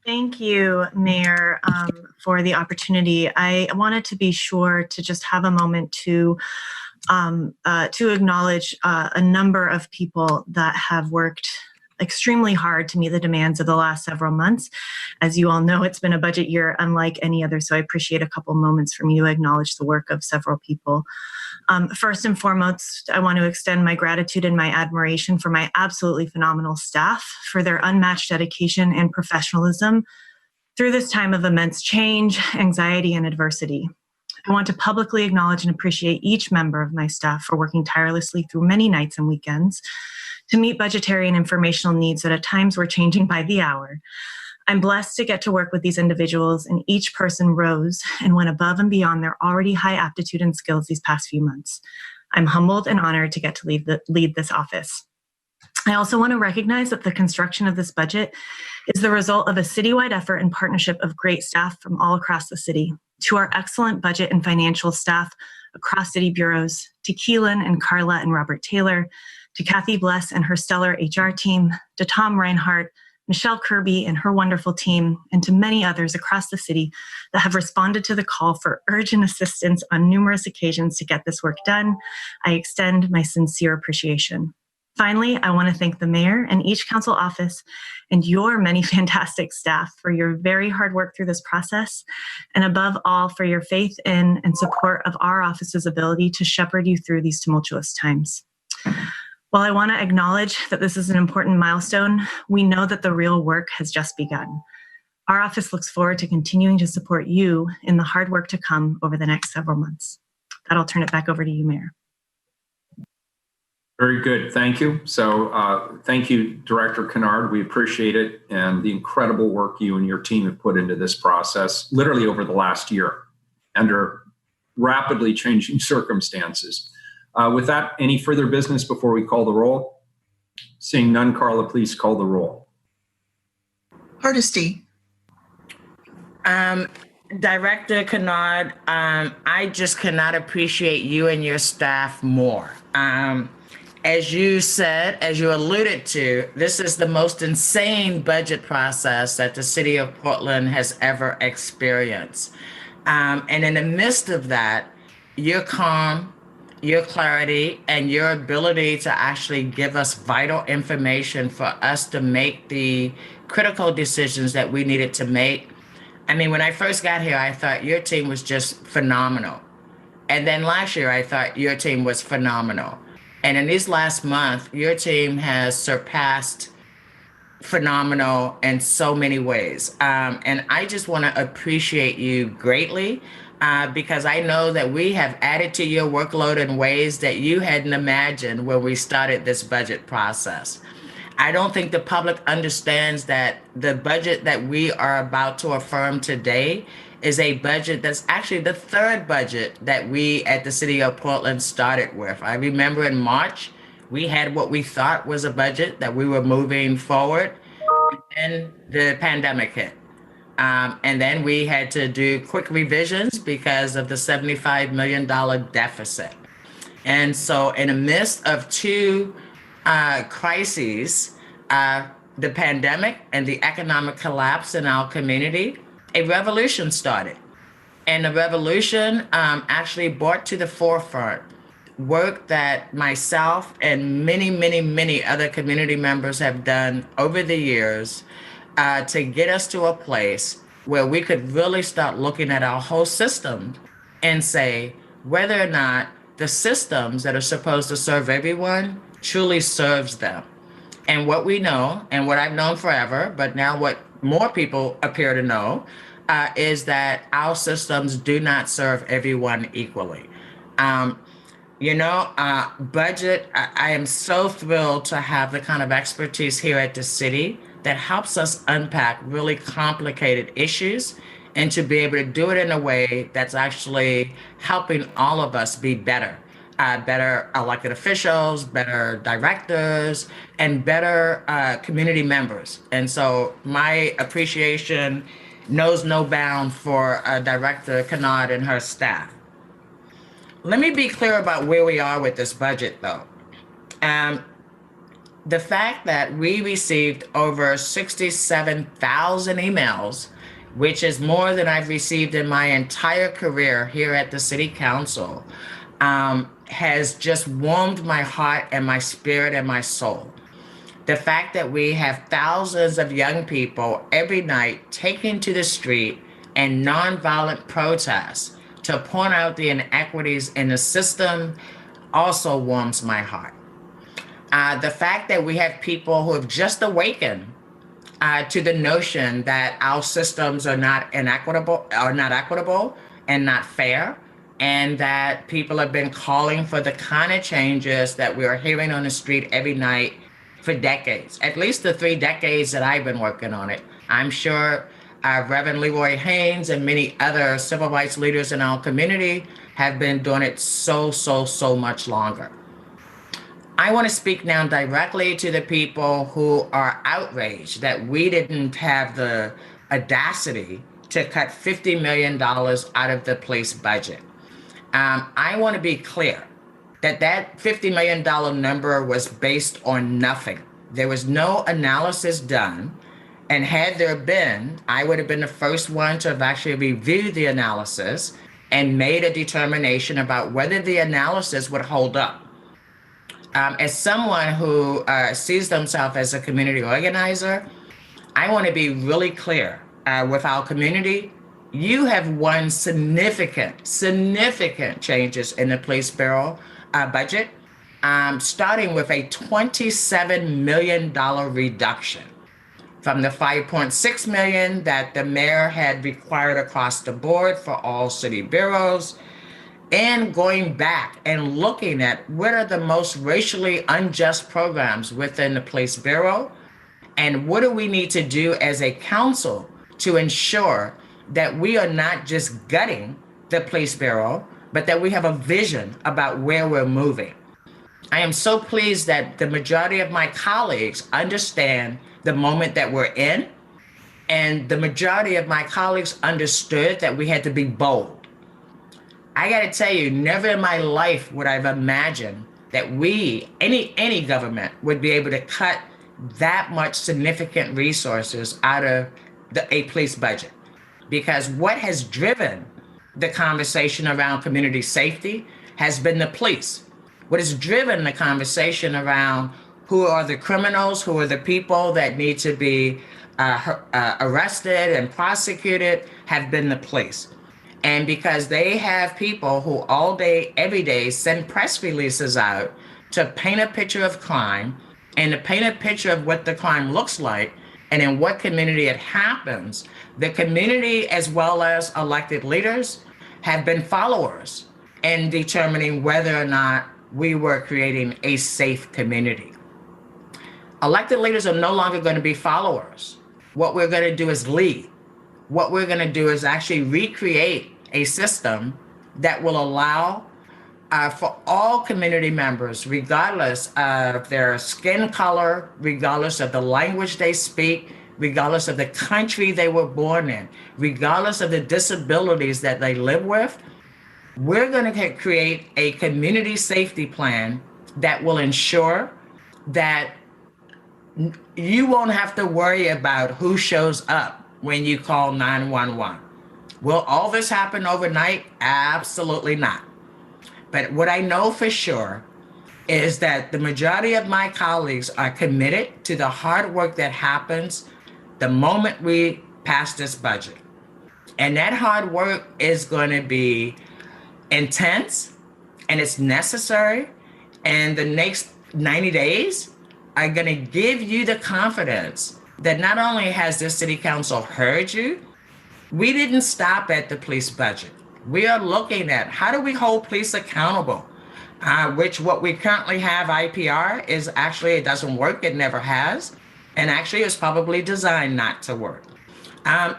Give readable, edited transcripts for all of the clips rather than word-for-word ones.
Thank you, Mayor, for the opportunity. I wanted to be sure to just have a moment to acknowledge a number of people that have worked extremely hard to meet the demands of the last several months. As you all know, it's been a budget year unlike any other, so I appreciate a couple moments for me to acknowledge the work of several people. First and foremost, I want to extend my gratitude and my admiration for my absolutely phenomenal staff for their unmatched dedication and professionalism through this time of immense change, anxiety, and adversity. I want to publicly acknowledge and appreciate each member of my staff for working tirelessly through many nights and weekends to meet budgetary and informational needs that at times were changing by the hour. I'm blessed to get to work with these individuals, and each person rose and went above and beyond their already high aptitude and skills these past few months. I'm humbled and honored to get to lead this office. I also want to recognize that the construction of this budget is the result of a citywide effort and partnership of great staff from all across the city. To our excellent budget and financial staff across city bureaus, to Keelan and Carla and Robert Taylor, to Kathy Bless and her stellar HR team, to Tom Reinhardt, Michelle Kirby and her wonderful team, and to many others across the city that have responded to the call for urgent assistance on numerous occasions to get this work done, I extend my sincere appreciation. Finally, I want to thank the mayor and each council office and your many fantastic staff for your very hard work through this process, and above all, for your faith in and support of our office's ability to shepherd you through these tumultuous times. While I want to acknowledge that this is an important milestone, we know that the real work has just begun. Our office looks forward to continuing to support you in the hard work to come over the next several months. That'll turn it back over to you, Mayor. Very good, thank you. So thank you, Director Kennard. We appreciate it and the incredible work you and your team have put into this process, literally over the last year, under rapidly changing circumstances. With that, any further business before we call the roll? Seeing none, Carla, please call the roll. Hardesty. Director Kennard, I just cannot appreciate you and your staff more. As you said, as you alluded to, this is the most insane budget process that the city of Portland has ever experienced. And in the midst of that, your calm, your clarity, and your ability to actually give us vital information for us to make the critical decisions that we needed to make. I mean, when I first got here, I thought your team was just phenomenal. And then last year, I thought your team was phenomenal. And in this last month, your team has surpassed phenomenal in so many ways. And I just want to appreciate you greatly. Because I know that we have added to your workload in ways that you hadn't imagined when we started this budget process. I don't think the public understands that the budget that we are about to affirm today is a budget that's actually the third budget that we at the City of Portland started with. I remember in March, we had what we thought was a budget that we were moving forward, and the pandemic hit. And then we had to do quick revisions because of the $75 million deficit. And so in the midst of two crises, the pandemic and the economic collapse in our community, a revolution started. And the revolution actually brought to the forefront work that myself and many, many, many other community members have done over the years to get us to a place where we could really start looking at our whole system and say whether or not the systems that are supposed to serve everyone truly serves them. And what we know, and what I've known forever, but now what more people appear to know, is that our systems do not serve everyone equally. Budget, I am so thrilled to have the kind of expertise here at the city that helps us unpack really complicated issues and to be able to do it in a way that's actually helping all of us be better. Better elected officials, better directors, and better community members. And so my appreciation knows no bound for Director Kennard and her staff. Let me be clear about where we are with this budget, though. the fact that we received over 67,000 emails, which is more than I've received in my entire career here at the City Council, has just warmed my heart and my spirit and my soul. The fact that we have thousands of young people every night taking to the street in nonviolent protests to point out the inequities in the system also warms my heart. The fact that we have people who have just awakened to the notion that our systems are not equitable and not fair, and that people have been calling for the kind of changes that we are hearing on the street every night for decades, at least the 3 decades that I've been working on it. I'm sure Reverend Leroy Haynes and many other civil rights leaders in our community have been doing it so much longer. I want to speak now directly to the people who are outraged that we didn't have the audacity to cut $50 million out of the police budget. I want to be clear that $50 million number was based on nothing. There was no analysis done. And had there been, I would have been the first one to have actually reviewed the analysis and made a determination about whether the analysis would hold up. As someone who sees themselves as a community organizer, I want to be really clear with our community. You have won significant changes in the police bureau budget, starting with a $27 million reduction from the $5.6 million that the mayor had required across the board for all city bureaus, and going back and looking at what are the most racially unjust programs within the police bureau, and what do we need to do as a council to ensure that we are not just gutting the police bureau, but that we have a vision about where we're moving. I am so pleased that the majority of my colleagues understand the moment that we're in, and the majority of my colleagues understood that we had to be bold. I got to tell you, never in my life would I've imagined that any government would be able to cut that much significant resources out of a police budget. Because what has driven the conversation around community safety has been the police. What has driven the conversation around who are the criminals, who are the people that need to be arrested and prosecuted, have been the police. And because they have people who all day, every day send press releases out to paint a picture of crime and to paint a picture of what the crime looks like and in what community it happens, the community as well as elected leaders have been followers in determining whether or not we were creating a safe community. Elected leaders are no longer going to be followers. What we're going to do is lead. What we're going to do is actually recreate a system that will allow for all community members, regardless of their skin color, regardless of the language they speak, regardless of the country they were born in, regardless of the disabilities that they live with, we're going to create a community safety plan that will ensure that you won't have to worry about who shows up when you call 911. Will all this happen overnight? Absolutely not. But what I know for sure is that the majority of my colleagues are committed to the hard work that happens the moment we pass this budget. And that hard work is going to be intense, and it's necessary. And the next 90 days are going to give you the confidence that not only has this city council heard you, we didn't stop at the police budget. We are looking at how do we hold police accountable, which what we currently have IPR is actually, it doesn't work, it never has, and actually it's probably designed not to work.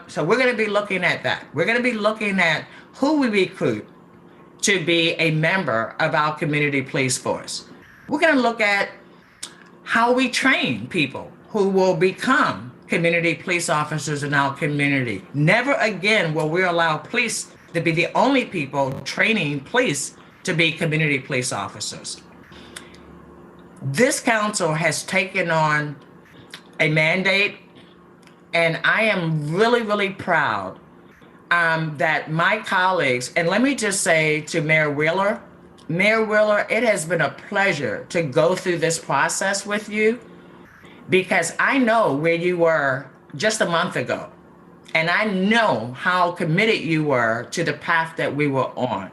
So we're going to be looking at that. We're going to be looking at who we recruit to be a member of our community police force. We're going to look at how we train people who will become community police officers in our community. Never again will we allow police to be the only people training police to be community police officers. This council has taken on a mandate, and I am really, really proud that my colleagues, and let me just say to Mayor Wheeler, it has been a pleasure to go through this process with you, because I know where you were just a month ago, and I know how committed you were to the path that we were on.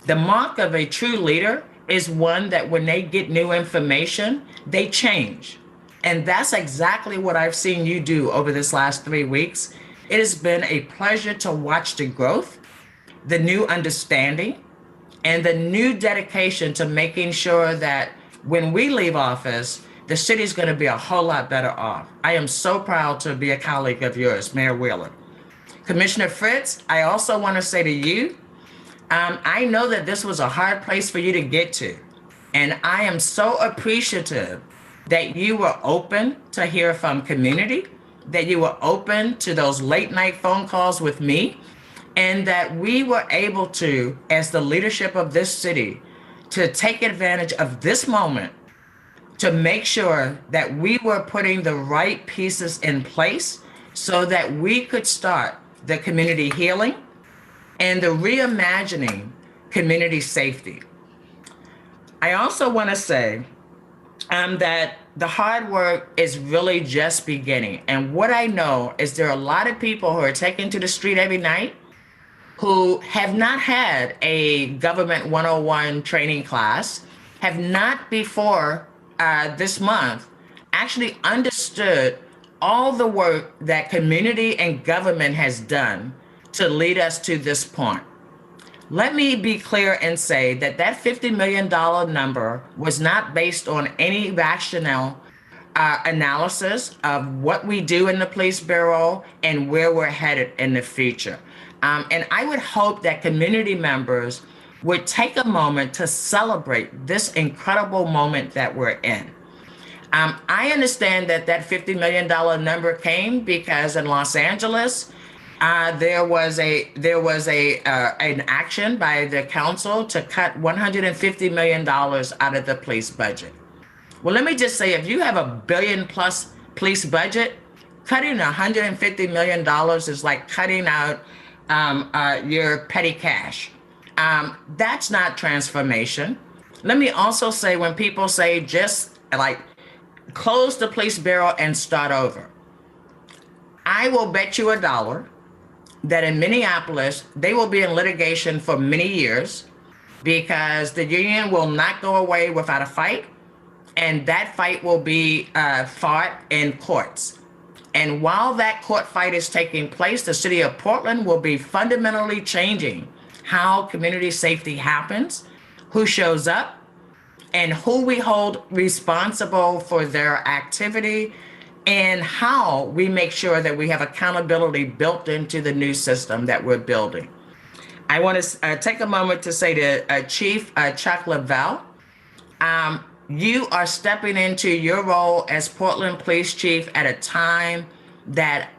The mark of a true leader is one that when they get new information, they change. And that's exactly what I've seen you do over this last 3 weeks. It has been a pleasure to watch the growth, the new understanding, and the new dedication to making sure that when we leave office, the city is going to be a whole lot better off. I am so proud to be a colleague of yours, Mayor Wheeler. Commissioner Fritz, I also want to say to you, I know that this was a hard place for you to get to, and I am so appreciative that you were open to hear from community, that you were open to those late night phone calls with me, and that we were able to, as the leadership of this city, to take advantage of this moment to make sure that we were putting the right pieces in place so that we could start the community healing and the reimagining community safety. I also want to say that the hard work is really just beginning. And what I know is there are a lot of people who are taken to the street every night who have not had a government 101 training class, have not before this month actually understood all the work that community and government has done to lead us to this point. Let me be clear and say that that $50 million number was not based on any rational analysis of what we do in the police bureau and where we're headed in the future. And I would hope that community members would take a moment to celebrate this incredible moment that we're in. I understand that that $50 million number came because in Los Angeles, there was an action by the council to cut $150 million out of the police budget. Well, let me just say, if you have $1 billion+ police budget, cutting $150 million is like cutting out your petty cash. That's not transformation. Let me also say, when people say just like close the police bureau and start over, I will bet you $1 that in Minneapolis, they will be in litigation for many years because the union will not go away without a fight. And that fight will be fought in courts. And while that court fight is taking place, the city of Portland will be fundamentally changing how community safety happens, who shows up, and who we hold responsible for their activity, and how we make sure that we have accountability built into the new system that we're building. I want to take a moment to say to Chief Chuck Lavelle, you are stepping into your role as Portland Police Chief at a time that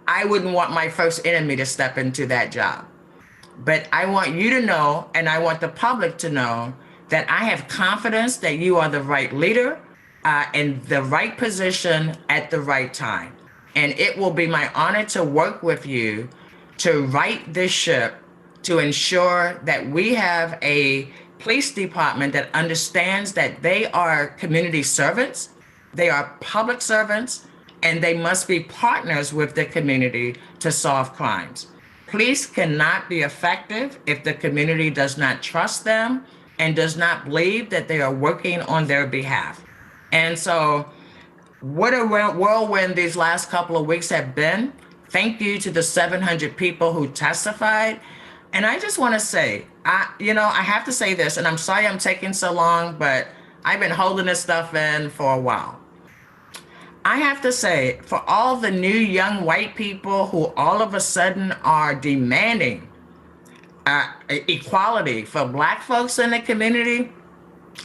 I wouldn't want my first enemy to step into that job. But I want you to know, and I want the public to know, that I have confidence that you are the right leader in the right position at the right time. And it will be my honor to work with you to right this ship, to ensure that we have a police department that understands that they are community servants, they are public servants, and they must be partners with the community to solve crimes. Police cannot be effective if the community does not trust them and does not believe that they are working on their behalf. And so what a whirlwind these last couple of weeks have been. Thank you to the 700 people who testified. And I just want to say, I have to say this, and I'm sorry I'm taking so long, but I've been holding this stuff in for a while. I have to say, for all the new young white people who all of a sudden are demanding equality for Black folks in the community,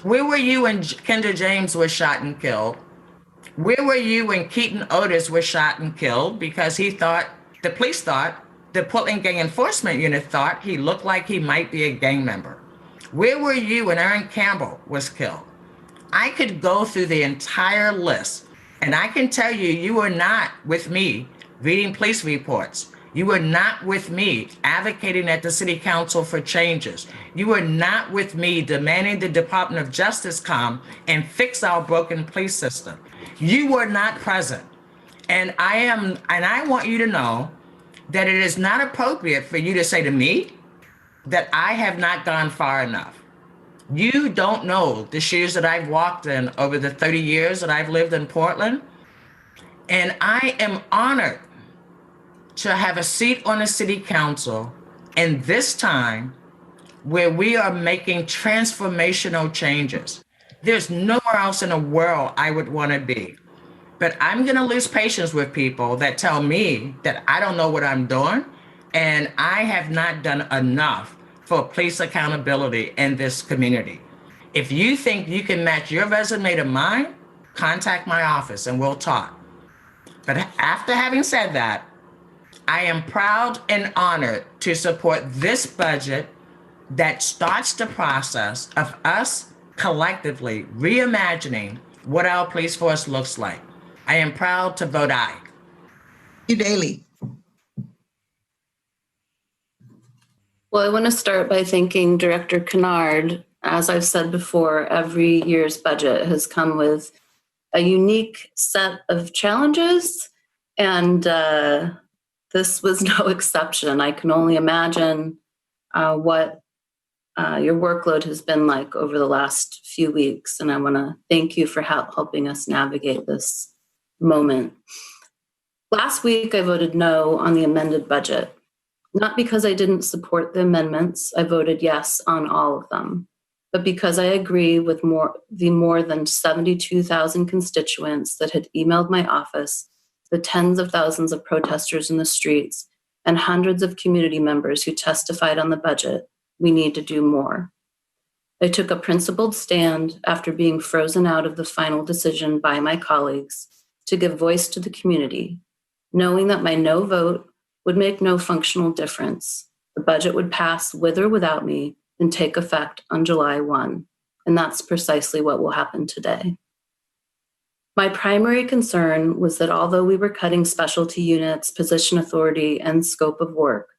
where were you when Kendra James was shot and killed? Where were you when Keaton Otis was shot and killed because the police thought, the Portland Gang Enforcement Unit thought he looked like he might be a gang member? Where were you when Aaron Campbell was killed? I could go through the entire list, and I can tell you, you were not with me reading police reports. You were not with me advocating at the city council for changes. You were not with me demanding the Department of Justice come and fix our broken police system. You were not present. And I want you to know that it is not appropriate for you to say to me that I have not gone far enough. You don't know the shoes that I've walked in over the 30 years that I've lived in Portland. And I am honored to have a seat on the city council in this time where we are making transformational changes. There's nowhere else in the world I would want to be. But I'm going to lose patience with people that tell me that I don't know what I'm doing and I have not done enough for police accountability in this community. If you think you can match your resume to mine, contact my office and we'll talk. But after having said that, I am proud and honored to support this budget that starts the process of us collectively reimagining what our police force looks like. I am proud to vote aye. Eudaly. Well, I want to start by thanking Director Kennard. As I've said before, every year's budget has come with a unique set of challenges, and this was no exception. I can only imagine what your workload has been like over the last few weeks, and I want to thank you for helping us navigate this moment. Last week, I voted no on the amended budget. Not because I didn't support the amendments, I voted yes on all of them, but because I agree with the more than 72,000 constituents that had emailed my office, the tens of thousands of protesters in the streets, and hundreds of community members who testified on the budget. We need to do more. I took a principled stand after being frozen out of the final decision by my colleagues to give voice to the community, knowing that my no vote would make no functional difference. The budget would pass with or without me and take effect on July 1. And that's precisely what will happen today. My primary concern was that although we were cutting specialty units, position authority, and scope of work,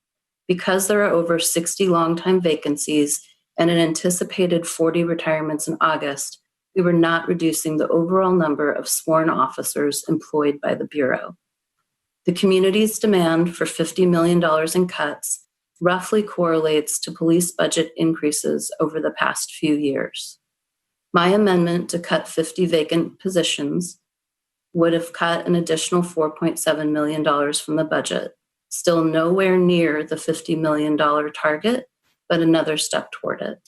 because there are over 60 long-time vacancies and an anticipated 40 retirements in August, we were not reducing the overall number of sworn officers employed by the Bureau. The community's demand for $50 million in cuts roughly correlates to police budget increases over the past few years. My amendment to cut 50 vacant positions would have cut an additional $4.7 million from the budget, still nowhere near the $50 million target, but another step toward it.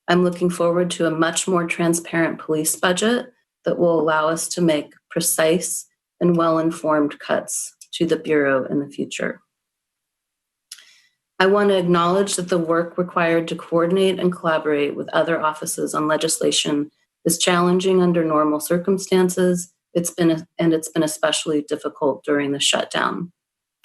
I'm looking forward to a much more transparent police budget that will allow us to make precise and well-informed cuts to the Bureau in the future. I want to acknowledge that the work required to coordinate and collaborate with other offices on legislation is challenging under normal circumstances. It's been especially difficult during the shutdown.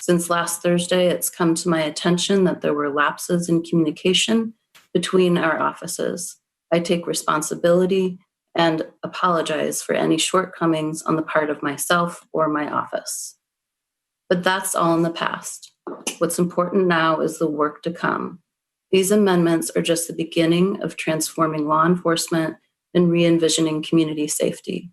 Since last Thursday, it's come to my attention that there were lapses in communication between our offices. I take responsibility and apologize for any shortcomings on the part of myself or my office. But that's all in the past. What's important now is the work to come. These amendments are just the beginning of transforming law enforcement and re-envisioning community safety.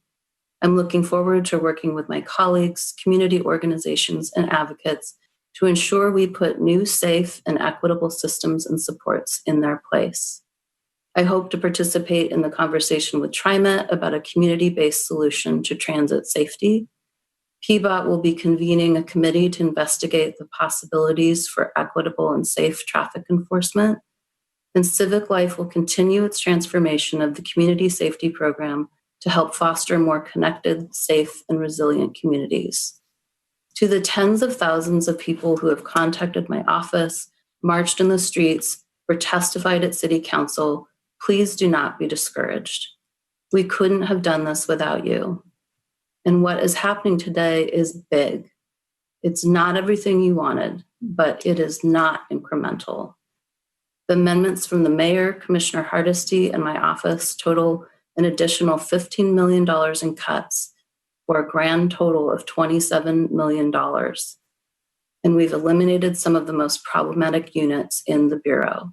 I'm looking forward to working with my colleagues, community organizations, and advocates to ensure we put new, safe, and equitable systems and supports in their place. I hope to participate in the conversation with TriMet about a community-based solution to transit safety. PBOT will be convening a committee to investigate the possibilities for equitable and safe traffic enforcement. And Civic Life will continue its transformation of the community safety program to help foster more connected, safe, and resilient communities. To the tens of thousands of people who have contacted my office, marched in the streets, or testified at City Council, please do not be discouraged. We couldn't have done this without you. And what is happening today is big. It's not everything you wanted, but it is not incremental. The amendments from the mayor, Commissioner Hardesty, and my office total an additional $15 million in cuts for a grand total of $27 million. And we've eliminated some of the most problematic units in the Bureau.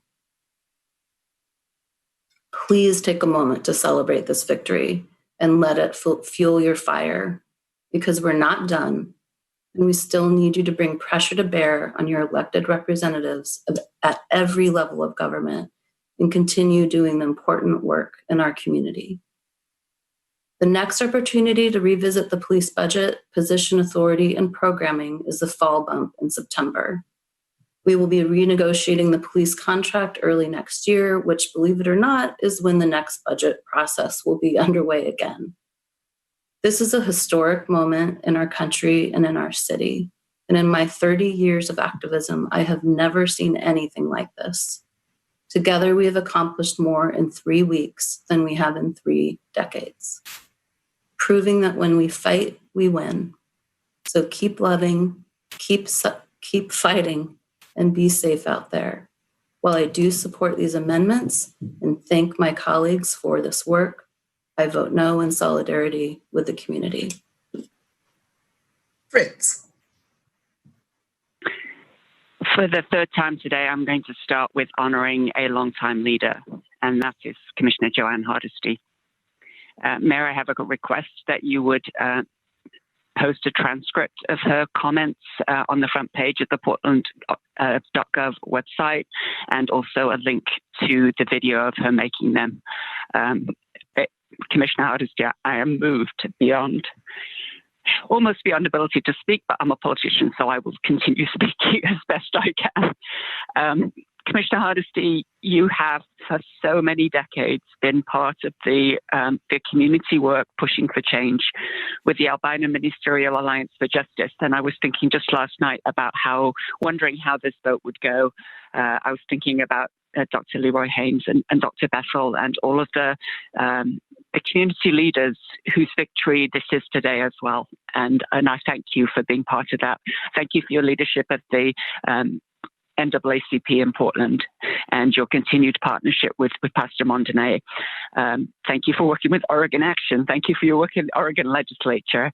Please take a moment to celebrate this victory and let it fuel your fire, because we're not done, and we still need you to bring pressure to bear on your elected representatives at every level of government and continue doing the important work in our community. The next opportunity to revisit the police budget, position authority, and programming is the fall bump in September. We will be renegotiating the police contract early next year, which, believe it or not, is when the next budget process will be underway again. This is a historic moment in our country and in our city. And in my 30 years of activism, I have never seen anything like this. Together, we have accomplished more in 3 weeks than we have in 3 decades, proving that when we fight, we win. So keep loving, keep fighting, and be safe out there. While I do support these amendments and thank my colleagues for this work, I vote no in solidarity with the community. Fritz. For the third time today, I'm going to start with honoring a longtime leader, and that is Commissioner Joanne Hardesty. Mayor, I have a request that you would post a transcript of her comments on the front page of the Portland.gov website, and also a link to the video of her making them. Commissioner Hardesty, I am moved almost beyond ability to speak, but I'm a politician, so I will continue speaking as best I can. Commissioner Hardesty, you have for so many decades been part of the community work pushing for change with the Albino Ministerial Alliance for Justice. And I was thinking just last night about wondering how this vote would go. I was thinking about Dr. Leroy Haynes and Dr. Bethel and all of the community leaders whose victory this is today as well. And I thank you for being part of that. Thank you for your leadership of the NAACP in Portland and your continued partnership with Pastor Mondonay. Thank you for working with Oregon Action. Thank you for your work in the Oregon legislature.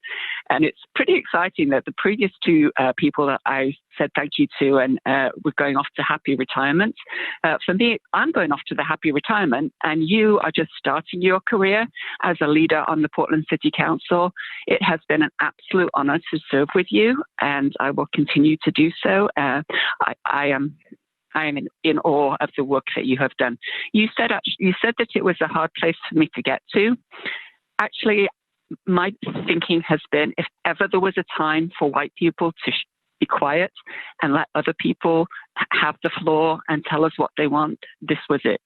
And it's pretty exciting that the previous 2 people that I said thank you to and we're going off to happy retirement. For me, I'm going off to the happy retirement, and you are just starting your career as a leader on the Portland City Council. It has been an absolute honor to serve with you, and I will continue to do so. I am in awe of the work that you have done. You said that it was a hard place for me to get to. Actually, my thinking has been, if ever there was a time for white people to be quiet and let other people have the floor and tell us what they want, this was it.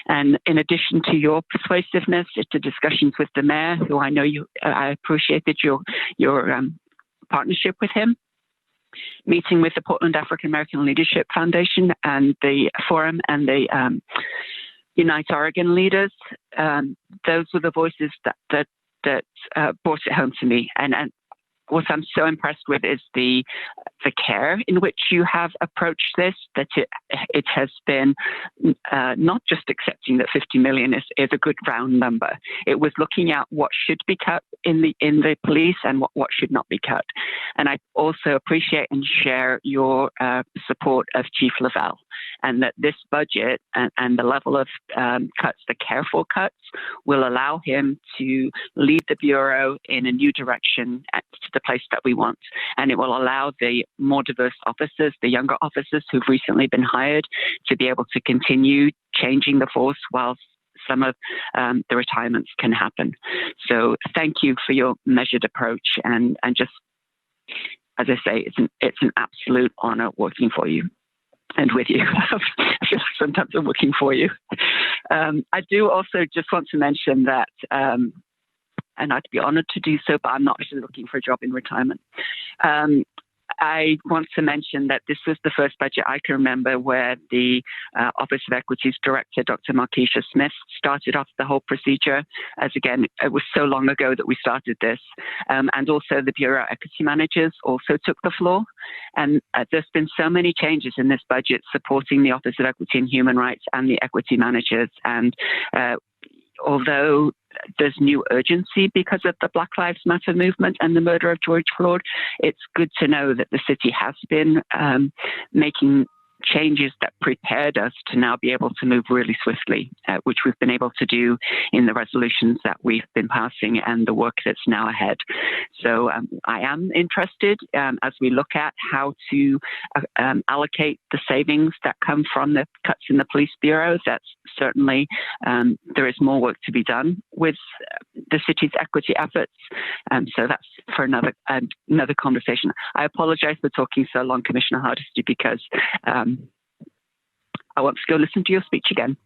And in addition to your persuasiveness, to discussions with the mayor, who I know I appreciated your partnership with him, meeting with the Portland African American Leadership Foundation and the Forum and the Unite Oregon leaders. Those were the voices that brought it home to me. And what I'm so impressed with is the care in which you have approached this, that it has been not just accepting that 50 million is a good round number. It was looking at what should be cut in the police and what should not be cut. And I also appreciate and share your support of Chief Lavelle, and that this budget and the level of cuts, the careful cuts, will allow him to lead the Bureau in a new direction to the place that we want. And it will allow the more diverse officers, the younger officers who've recently been hired, to be able to continue changing the force whilst some of the retirements can happen. So thank you for your measured approach, and just, as I say, it's an absolute honor working for you and with you. I feel like sometimes I'm working for you. I do also just want to mention that, and I'd be honored to do so, but I'm not actually looking for a job in retirement. I want to mention that this was the first budget I can remember where the Office of Equity's director, Dr. Markeisha Smith, started off the whole procedure, as again, it was so long ago that we started this. And also the Bureau Equity Managers also took the floor. And there's been so many changes in this budget supporting the Office of Equity and Human Rights and the Equity Managers. And although there's new urgency because of the Black Lives Matter movement and the murder of George Floyd, it's good to know that the city has been making changes that prepared us to now be able to move really swiftly, which we've been able to do in the resolutions that we've been passing and the work that's now ahead. So I am interested as we look at how to allocate the savings that come from the cuts in the police bureau. That's certainly, there is more work to be done with the city's equity efforts. So that's for another conversation. I apologize for talking so long, Commissioner Hardesty, because I want to go listen to your speech again.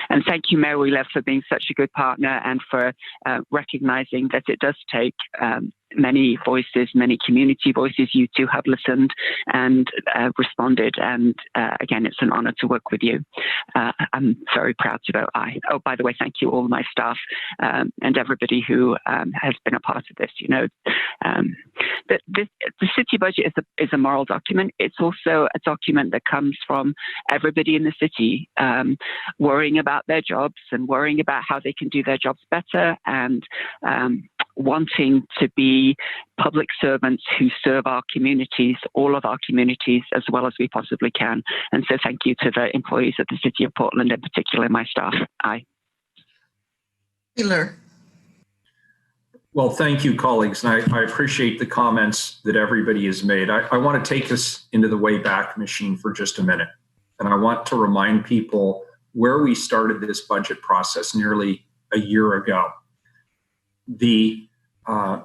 And thank you, Mayor Wheeler, for being such a good partner and for recognizing that it does take many voices, many community voices. You two have listened and responded. And again, it's an honor to work with you. I'm very proud to vote aye. Oh, by the way, thank you all my staff and everybody who has been a part of this. You know, the city budget is a moral document. It's also a document that comes from everybody in the city worrying about their jobs and worrying about how they can do their jobs better and wanting to be public servants who serve our communities, all of our communities, as well as we possibly can. And so thank you to the employees of the City of Portland, in particular my staff. Aye. Wheeler. Well, thank you, colleagues. And I appreciate the comments that everybody has made. I want to take us into the way back machine for just a minute. And I want to remind people where we started this budget process nearly a year ago. The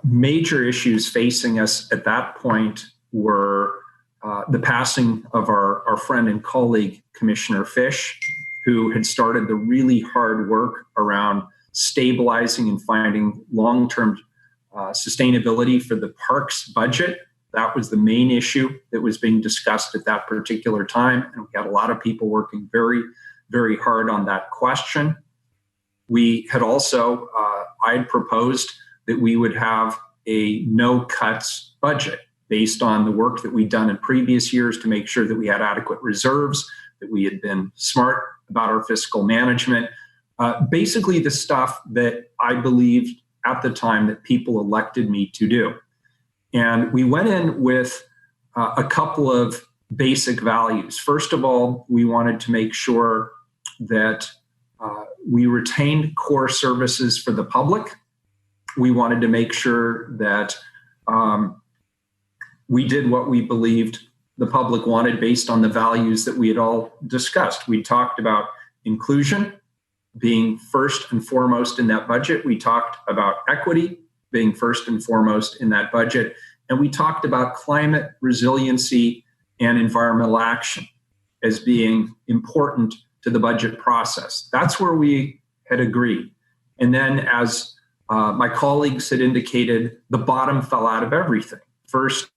major issues facing us at that point were the passing of our friend and colleague, Commissioner Fish, who had started the really hard work around stabilizing and finding long-term sustainability for the parks budget. That was the main issue that was being discussed at that particular time. And we had a lot of people working very, very hard on that question. We had also, I had proposed that we would have a no cuts budget based on the work that we'd done in previous years to make sure that we had adequate reserves, that we had been smart about our fiscal management. Basically the stuff that I believed at the time that people elected me to do. And we went in with a couple of basic values. First of all, we wanted to make sure that we retained core services for the public. We wanted to make sure that we did what we believed the public wanted based on the values that we had all discussed. We talked about inclusion being first and foremost in that budget. We talked about equity being first and foremost in that budget. And we talked about climate resiliency and environmental action as being important to the budget process. That's where we had agreed. And then as my colleagues had indicated, the bottom fell out of everything. First,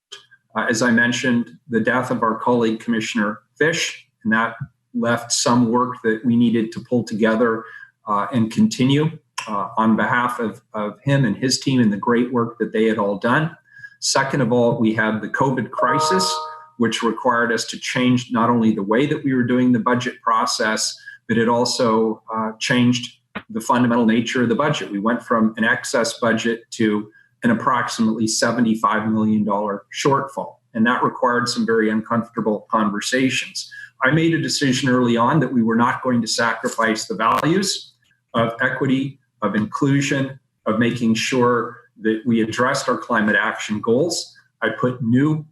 as I mentioned, the death of our colleague, Commissioner Fish, and that left some work that we needed to pull together and continue on behalf of him and his team and the great work that they had all done. Second of all, we had the COVID crisis, which required us to change not only the way that we were doing the budget process, but it also changed the fundamental nature of the budget. We went from an excess budget to an approximately $75 million shortfall, and that required some very uncomfortable conversations. I made a decision early on that we were not going to sacrifice the values of equity, of inclusion, of making sure that we addressed our climate action goals. I put new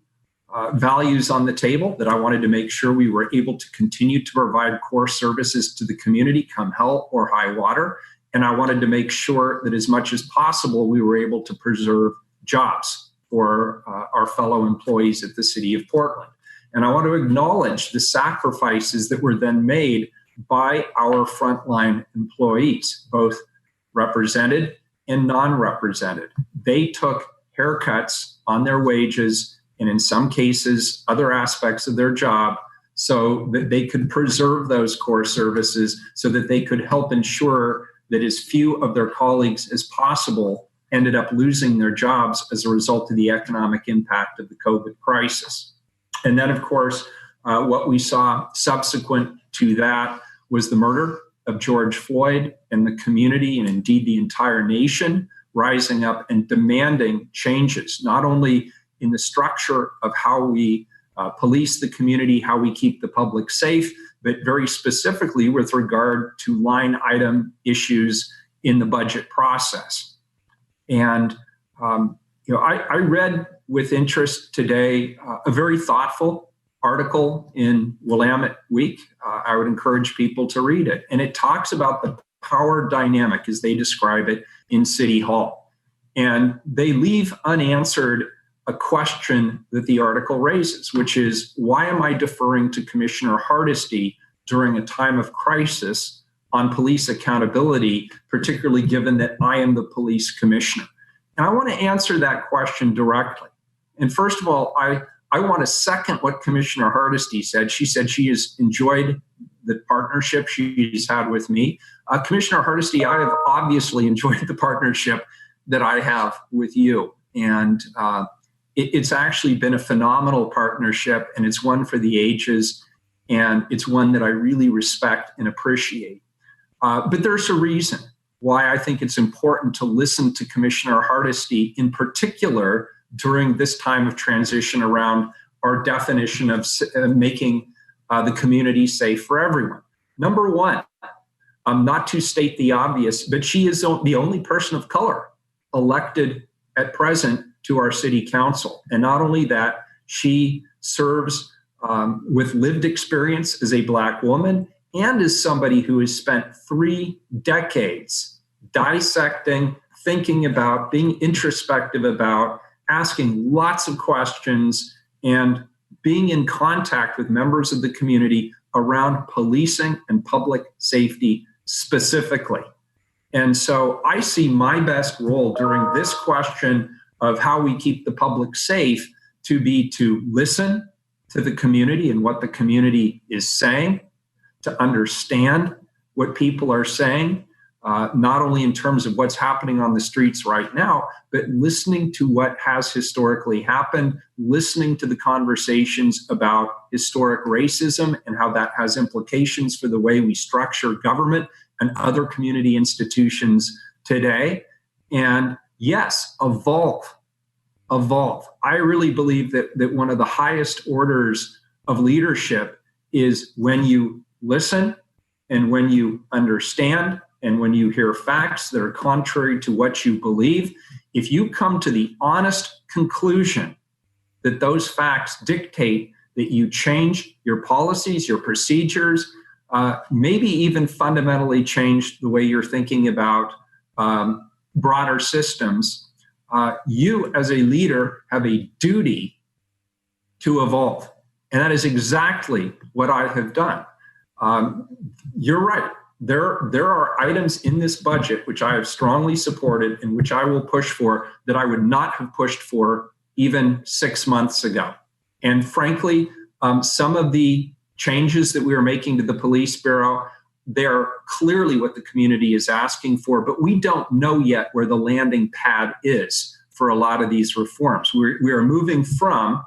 values on the table that I wanted to make sure we were able to continue to provide core services to the community come hell or high water. And I wanted to make sure that as much as possible, we were able to preserve jobs for our fellow employees at the City of Portland. And I want to acknowledge the sacrifices that were then made by our frontline employees, both represented and non-represented. They took haircuts on their wages and in some cases, other aspects of their job so that they could preserve those core services so that they could help ensure that as few of their colleagues as possible ended up losing their jobs as a result of the economic impact of the COVID crisis. And then, of course, what we saw subsequent to that was the murder of George Floyd and the community, and indeed the entire nation, rising up and demanding changes, not only in the structure of how we police the community, how we keep the public safe, but very specifically with regard to line item issues in the budget process. And I read with interest today a very thoughtful article in Willamette Week. I would encourage people to read it. And it talks about the power dynamic, as they describe it, in City Hall. And they leave unanswered a question that the article raises, which is, why am I deferring to Commissioner Hardesty during a time of crisis on police accountability, particularly given that I am the police commissioner? And I want to answer that question directly. And first of all, I want to second what Commissioner Hardesty said. She said she has enjoyed the partnership she's had with me. Commissioner Hardesty, I have obviously enjoyed the partnership that I have with you. And it's actually been a phenomenal partnership, and it's one for the ages, and it's one that I really respect and appreciate. But there's a reason why I think it's important to listen to Commissioner Hardesty, in particular during this time of transition around our definition of making the community safe for everyone. Number one, not to state the obvious, but she is the only person of color elected at present to our city council. And not only that, she serves with lived experience as a Black woman and as somebody who has spent 3 decades dissecting, thinking about, being introspective about, asking lots of questions, and being in contact with members of the community around policing and public safety specifically. And so I see my best role during this question of how we keep the public safe to be to listen to the community and what the community is saying, to understand what people are saying, not only in terms of what's happening on the streets right now, but listening to what has historically happened, listening to the conversations about historic racism and how that has implications for the way we structure government and other community institutions today. And yes, evolve. I really believe that one of the highest orders of leadership is when you listen and when you understand and when you hear facts that are contrary to what you believe. If you come to the honest conclusion that those facts dictate that you change your policies, your procedures, maybe even fundamentally change the way you're thinking about broader systems, you as a leader have a duty to evolve. And that is exactly what I have done. You're right. There are items in this budget which I have strongly supported and which I will push for that I would not have pushed for even 6 months ago. And frankly, some of the changes that we are making to the police bureau, they're clearly what the community is asking for, but we don't know yet where the landing pad is for a lot of these reforms. We are moving from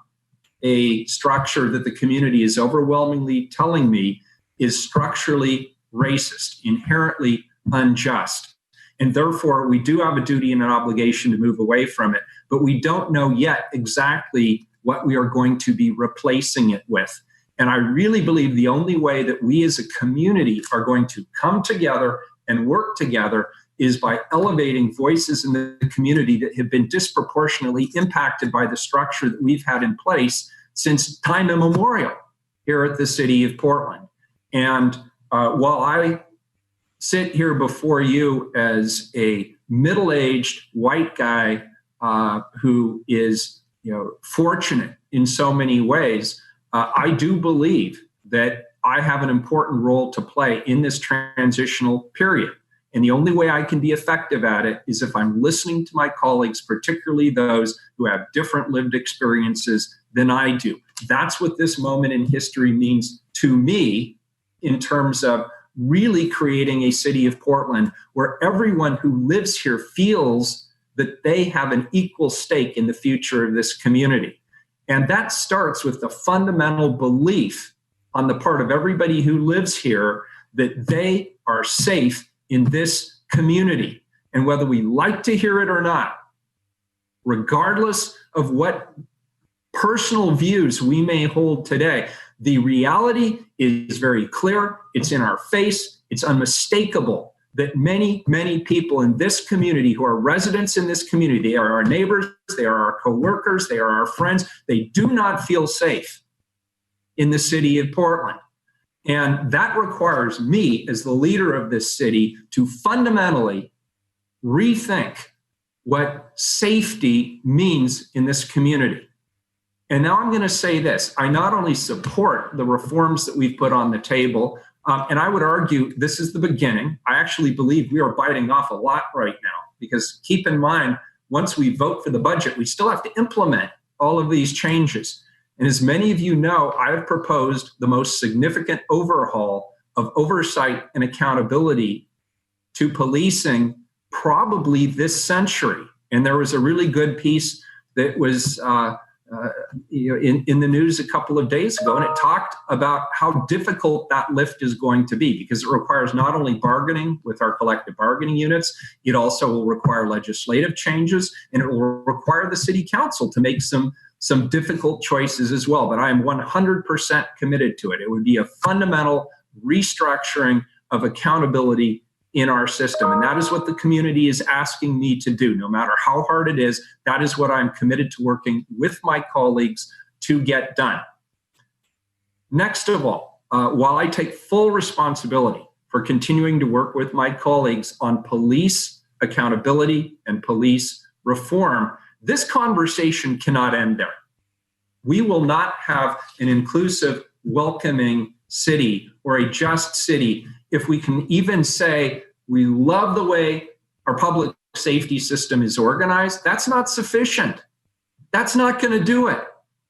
a structure that the community is overwhelmingly telling me is structurally racist, inherently unjust. And therefore, we do have a duty and an obligation to move away from it, but we don't know yet exactly what we are going to be replacing it with. And I really believe the only way that we as a community are going to come together and work together is by elevating voices in the community that have been disproportionately impacted by the structure that we've had in place since time immemorial here at the city of Portland. And while I sit here before you as a middle-aged white guy who is, fortunate in so many ways, I do believe that I have an important role to play in this transitional period. And the only way I can be effective at it is if I'm listening to my colleagues, particularly those who have different lived experiences than I do. That's what this moment in history means to me in terms of really creating a city of Portland where everyone who lives here feels that they have an equal stake in the future of this community. And that starts with the fundamental belief on the part of everybody who lives here that they are safe in this community. And whether we like to hear it or not, regardless of what personal views we may hold today, the reality is very clear. It's in our face. It's unmistakable that many, many people in this community who are residents in this community, they are our neighbors, they are our coworkers, they are our friends, they do not feel safe in the city of Portland. And that requires me, as the leader of this city, to fundamentally rethink what safety means in this community. And now I'm going to say this. I not only support the reforms that we've put on the table, and I would argue this is the beginning. I actually believe we are biting off a lot right now, because keep in mind, once we vote for the budget, we still have to implement all of these changes. And as many of you know, I have proposed the most significant overhaul of oversight and accountability to policing probably this century. And there was a really good piece that was in the news a couple of days ago, and it talked about how difficult that lift is going to be, because it requires not only bargaining with our collective bargaining units, it also will require legislative changes, and it will require the city council to make some difficult choices as well. But I am 100% committed to it. It would be a fundamental restructuring of accountability in our system. And that is what the community is asking me to do. No matter how hard it is, that is what I'm committed to working with my colleagues to get done. Next of all, while I take full responsibility for continuing to work with my colleagues on police accountability and police reform, this conversation cannot end there. We will not have an inclusive, welcoming city or a just city if we can even say we love the way our public safety system is organized. That's not sufficient. That's not going to do it.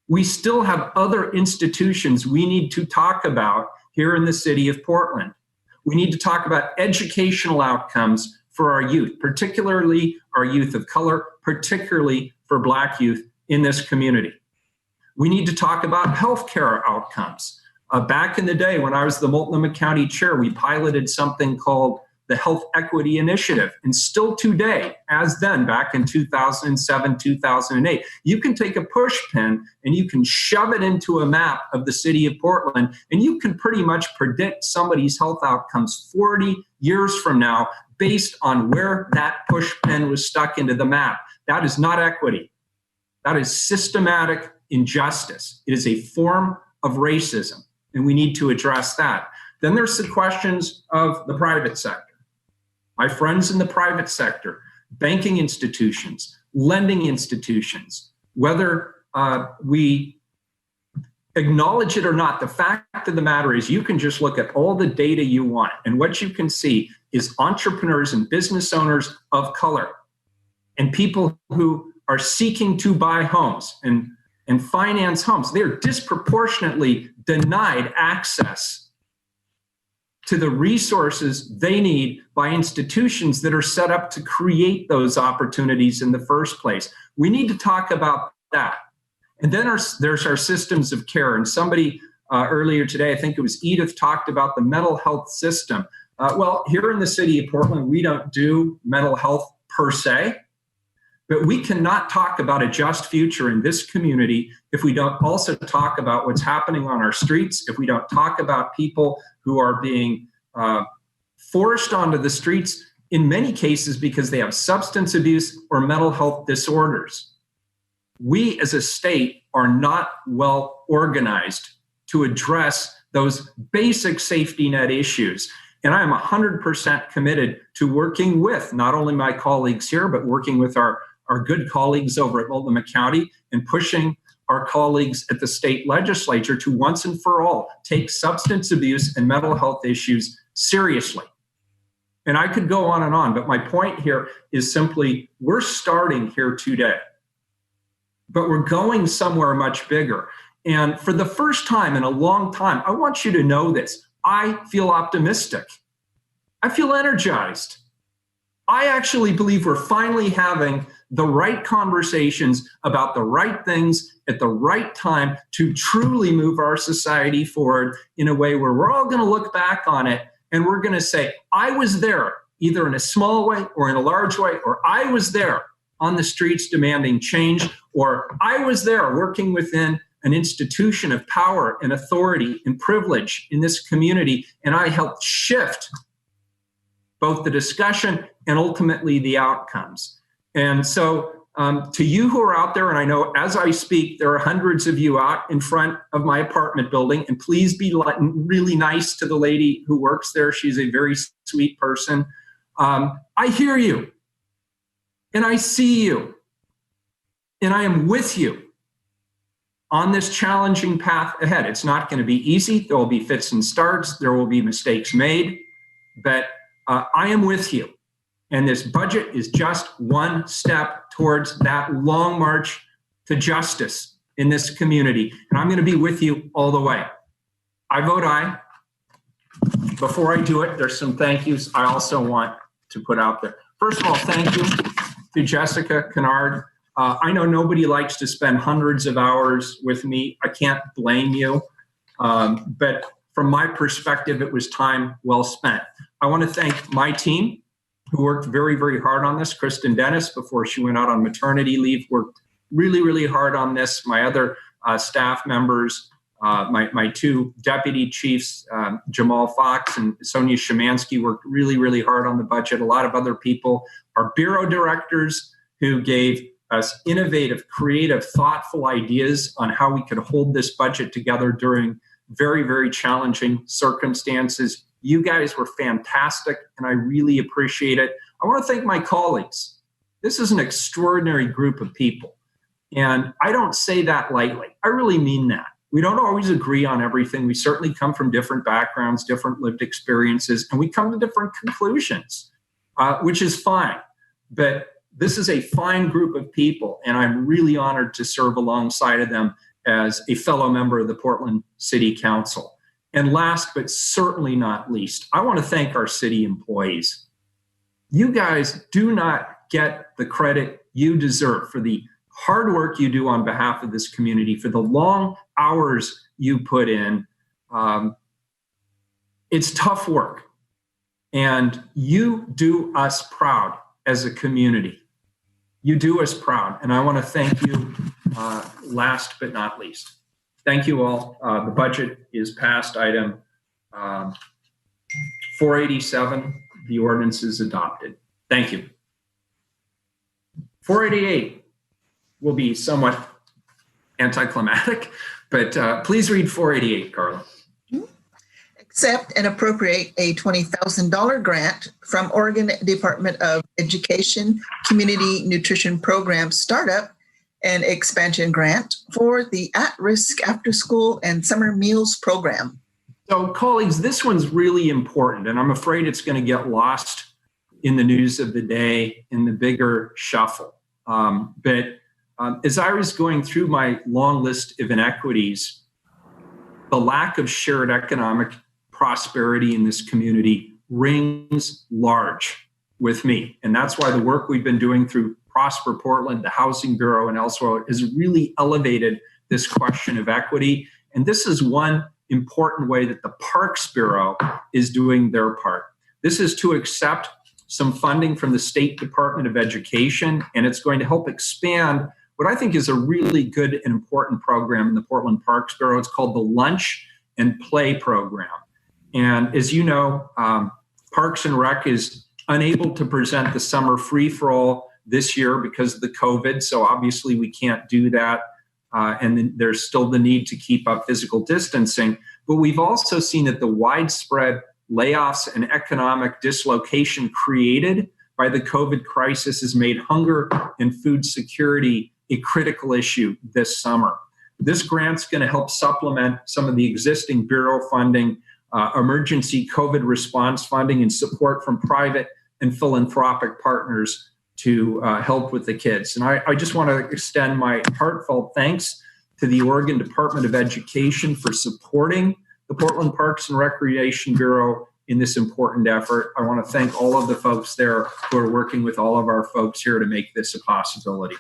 We still have other institutions we need to talk about here in the city of Portland. We need to talk about educational outcomes for our youth, particularly our youth of color, particularly for Black youth in this community. We need to talk about healthcare outcomes. Back in the day when I was the Multnomah County Chair, we piloted something called the Health Equity Initiative. And still today, as then back in 2007, 2008, you can take a push pin and you can shove it into a map of the city of Portland, and you can pretty much predict somebody's health outcomes 40 years from now based on where that push pin was stuck into the map. That is not equity. That is systematic injustice. It is a form of racism, and we need to address that. Then there's the questions of the private sector. My friends in the private sector, banking institutions, lending institutions, whether we acknowledge it or not, the fact of the matter is you can just look at all the data you want, and what you can see is entrepreneurs and business owners of color and people who are seeking to buy homes and finance homes. They're disproportionately denied access to the resources they need by institutions that are set up to create those opportunities in the first place. We need to talk about that. And then there's our systems of care. And somebody earlier today, I think it was Edith, talked about the mental health system. Well, here in the city of Portland, we don't do mental health per se, but we cannot talk about a just future in this community if we don't also talk about what's happening on our streets, if we don't talk about people who are being forced onto the streets, in many cases because they have substance abuse or mental health disorders. We as a state are not well organized to address those basic safety net issues. And I am 100% committed to working with not only my colleagues here, but working with our good colleagues over at Multnomah County and pushing our colleagues at the state legislature to once and for all take substance abuse and mental health issues seriously. And I could go on, but my point here is simply we're starting here today, but we're going somewhere much bigger. And for the first time in a long time, I want you to know this. I feel optimistic. I feel energized. I actually believe we're finally having the right conversations about the right things at the right time to truly move our society forward in a way where we're all going to look back on it and we're going to say, I was there, either in a small way or in a large way, or I was there on the streets demanding change, or I was there working within an institution of power and authority and privilege in this community, and I helped shift both the discussion and ultimately the outcomes. And so to you who are out there, and I know as I speak, there are hundreds of you out in front of my apartment building, and please be really nice to the lady who works there. She's a very sweet person. I hear you, and I see you, and I am with you on this challenging path ahead. It's not going to be easy. There will be fits and starts. There will be mistakes made, but I am with you. And this budget is just one step towards that long march to justice in this community. And I'm going to be with you all the way. I vote aye. Before I do it, there's some thank yous I also want to put out there. First of all, thank you to Jessica Kennard. I know nobody likes to spend hundreds of hours with me. I can't blame you. But from my perspective, it was time well spent. I want to thank my team, who worked very, very hard on this. Kristen Dennis, before she went out on maternity leave, worked really, really hard on this. My other staff members, my two deputy chiefs, Jamal Fox and Sonia Szymanski, worked really, really hard on the budget. A lot of other people, our bureau directors, who gave us innovative, creative, thoughtful ideas on how we could hold this budget together during very, very challenging circumstances. You guys were fantastic, and I really appreciate it. I want to thank my colleagues. This is an extraordinary group of people, and I don't say that lightly. I really mean that. We don't always agree on everything. We certainly come from different backgrounds, different lived experiences, and we come to different conclusions, which is fine. But this is a fine group of people, and I'm really honored to serve alongside of them as a fellow member of the Portland City Council. And last but certainly not least, I want to thank our city employees. You guys do not get the credit you deserve for the hard work you do on behalf of this community, for the long hours you put in. It's tough work, and you do us proud as a community. You do us proud, and I want to thank you last but not least. Thank you all. The budget is passed. Item 487, the ordinance is adopted. Thank you. 488 will be somewhat anticlimactic, but please read 488, Carla. Accept and appropriate a $20,000 grant from Oregon Department of Education Community Nutrition Program Startup and Expansion Grant for the At-Risk After School and Summer Meals Program. So, colleagues, this one's really important, and I'm afraid it's going to get lost in the news of the day in the bigger shuffle. But as I was going through my long list of inequities, the lack of shared economic prosperity in this community rings large with me. And that's why the work we've been doing through Prosper Portland, the Housing Bureau, and elsewhere has really elevated this question of equity. And this is one important way that the Parks Bureau is doing their part. This is to accept some funding from the State Department of Education, and it's going to help expand what I think is a really good and important program in the Portland Parks Bureau. It's called the Lunch and Play Program. And as you know, Parks and Rec is unable to present the summer free-for-all this year because of the COVID. So obviously we can't do that. And then there's still the need to keep up physical distancing. But we've also seen that the widespread layoffs and economic dislocation created by the COVID crisis has made hunger and food security a critical issue this summer. This grant's going to help supplement some of the existing Bureau funding, emergency COVID response funding, and support from private and philanthropic partners to help with the kids. And I just want to extend my heartfelt thanks to the Oregon Department of Education for supporting the Portland Parks and Recreation Bureau in this important effort. I want to thank all of the folks there who are working with all of our folks here to make this a possibility.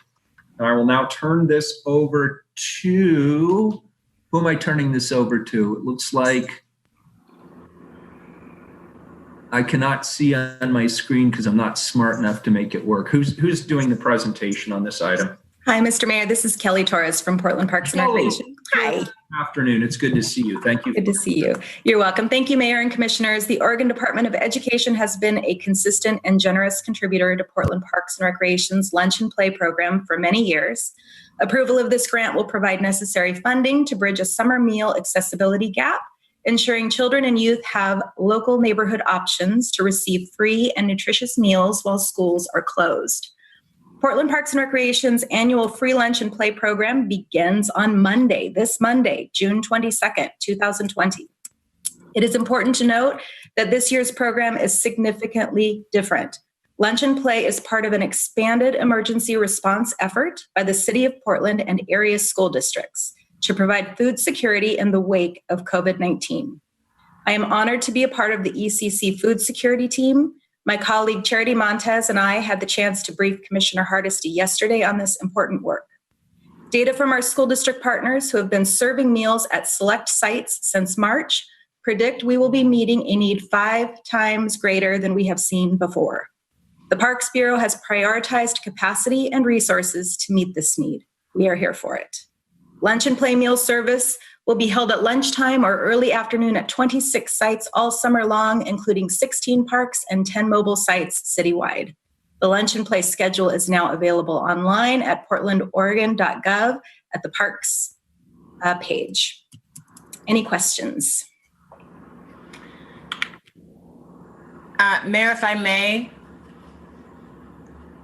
And I will now turn this over to, who am I turning this over to? It looks like I cannot see on my screen because I'm not smart enough to make it work. Who's doing the presentation on this item? Hi, Mr. Mayor. This is Kelly Torres from Portland Parks and Kelly. Recreation. Hi. Good afternoon. It's good to see you. Thank you. Good to see you. You're welcome. Thank you, Mayor and Commissioners. The Oregon Department of Education has been a consistent and generous contributor to Portland Parks and Recreation's Lunch and Play program for many years. Approval of this grant will provide necessary funding to bridge a summer meal accessibility gap, ensuring children and youth have local neighborhood options to receive free and nutritious meals while schools are closed. Portland Parks and Recreation's annual free lunch and play program begins on Monday, this Monday, June 22nd, 2020. It is important to note that this year's program is significantly different. Lunch and play is part of an expanded emergency response effort by the City of Portland and area school districts to provide food security in the wake of COVID-19. I am honored to be a part of the ECC food security team. My colleague Charity Montez and I had the chance to brief Commissioner Hardesty yesterday on this important work. Data from our school district partners who have been serving meals at select sites since March predict we will be meeting a need 5 times greater than we have seen before. The Parks Bureau has prioritized capacity and resources to meet this need. We are here for it. Lunch and play meal service will be held at lunchtime or early afternoon at 26 sites all summer long, including 16 parks and 10 mobile sites citywide. The lunch and play schedule is now available online at portlandoregon.gov at the parks page. Any questions? Mayor, if I may.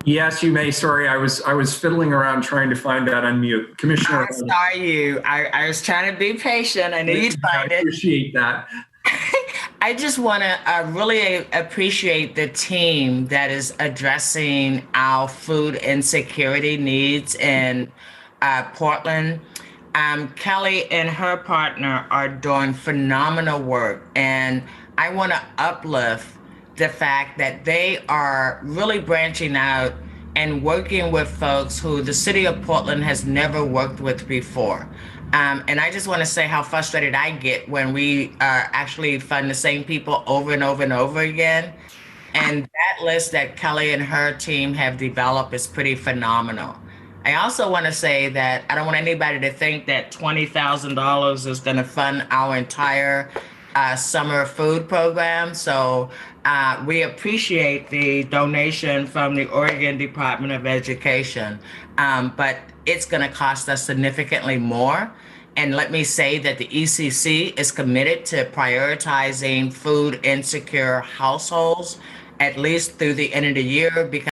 Yes, you may. Sorry, I was fiddling around trying to find that unmute. Commissioner. I saw you. I was trying to be patient. I knew you'd find it. I appreciate that. I just want to really appreciate the team that is addressing our food insecurity needs in Portland. Kelly and her partner are doing phenomenal work, and I want to uplift the fact that they are really branching out and working with folks who the city of Portland has never worked with before. And I just want to say how frustrated I get when we actually fund the same people over and over and over again. And that list that Kelly and her team have developed is pretty phenomenal. I also want to say that I don't want anybody to think that $20,000 is going to fund our entire summer food program. So we appreciate the donation from the Oregon Department of Education, but it's going to cost us significantly more. And let me say that the ECC is committed to prioritizing food insecure households at least through the end of the year, because